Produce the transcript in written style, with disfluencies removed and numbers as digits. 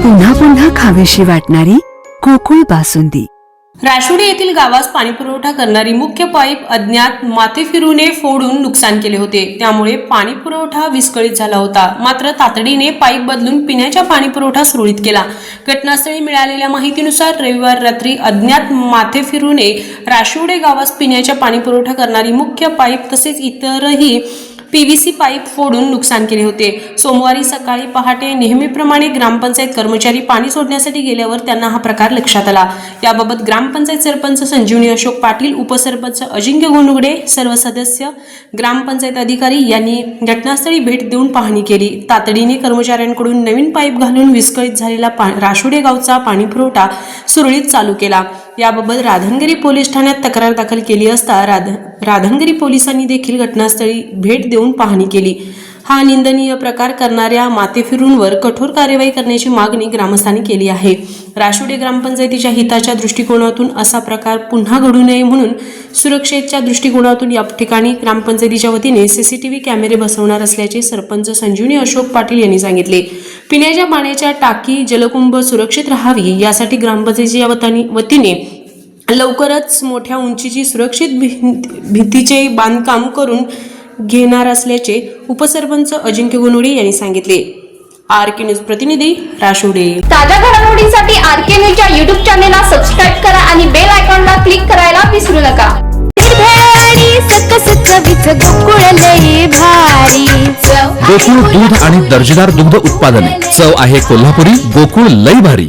पुन्हा पुन्हा खावीशी वाटणारी गोकुळ बासुंदी। राशुडे येथील गावास पाणीपुरवठा करणारी मुख्य पाईप अज्ञात माथेफिरूने फोडून नुकसान केले होते। त्यामुळे पाणीपुरवठा विस्कळीत झाला होता। मात्र तातडीने पाईप बदलून पिण्याचा पाणीपुरवठा सुरळीत केला। घटनास्थळी मिळालेल्या माहितीनुसार रविवार रात्री अज्ञात माथेफिरूने राशुडे गावास पिण्याचा पाणीपुरवठा करणारी मुख्य पाईप तसेच इतरही पीव्हीसी पाईप फोडून नुकसान केले होते। सोमवारी सकाळी पहाटे नेहमीप्रमाणे ग्रामपंचायत कर्मचारी पाणी सोडण्यासाठी गेल्यावर त्यांना हा प्रकार लक्षात आला। याबाबत ग्रामपंचायत सरपंच संजीवनी अशोक पाटील, उपसरपंच अजिंक्य गोनुगडे, सर्व सदस्य, ग्रामपंचायत अधिकारी यांनी घटनास्थळी भेट देऊन पाहणी केली। तातडीने कर्मचाऱ्यांकडून नवीन पाईप घालून विस्कळीत झालेला राशुडे गावचा पाणीपुरवठा सुरळीत चालू केला। याबाबत राधानगरी पोलीस ठाण्यात तक्रार दाखल केली असता राधानगरी पोलिसांनी देखील घटनास्थळी भेट देऊन पाहणी केली। हा निंदनीय प्रकार करणाऱ्या माथेफिरूंवर कठोर कार्यवाही करण्याची मागणी ग्रामस्थांनी केली आहे। राशुडे ग्रामपंचायतीच्या हिताच्या दृष्टिकोनातून असा प्रकार पुन्हा घडू नये म्हणून सुरक्षेच्या दृष्टिकोनातून या ठिकाणी ग्रामपंचायतीच्या वतीने सीसीटीव्ही कॅमेरे बसवणार असल्याचे सरपंच संजीवनी अशोक पाटील यांनी सांगितले। पिण्याच्या पाण्याच्या टाकी जलकुंभ सुरक्षित राहावी यासाठी ग्रामपंचायतीच्या वतीने लवकरच मोठ्या उंचीची सुरक्षित भिंतीचे बांधकाम करून घेणार असल्याचे उपसरपंच अजिंक्य गोनुगडे यांनी सांगितले। आरके न्यूज प्रतिनिधी राशुडे। ताज्या घडामोडींसाठी आरके न्यूजच्या YouTube चॅनेलला सबस्क्राइब करा आणि बेल आयकॉनला क्लिक करायला विसरू नका। गोकुळ दूध आणि दर्जेदार दुग्ध उत्पादने, चव आहे कोल्हापुरी, गोकुळ लई भारी।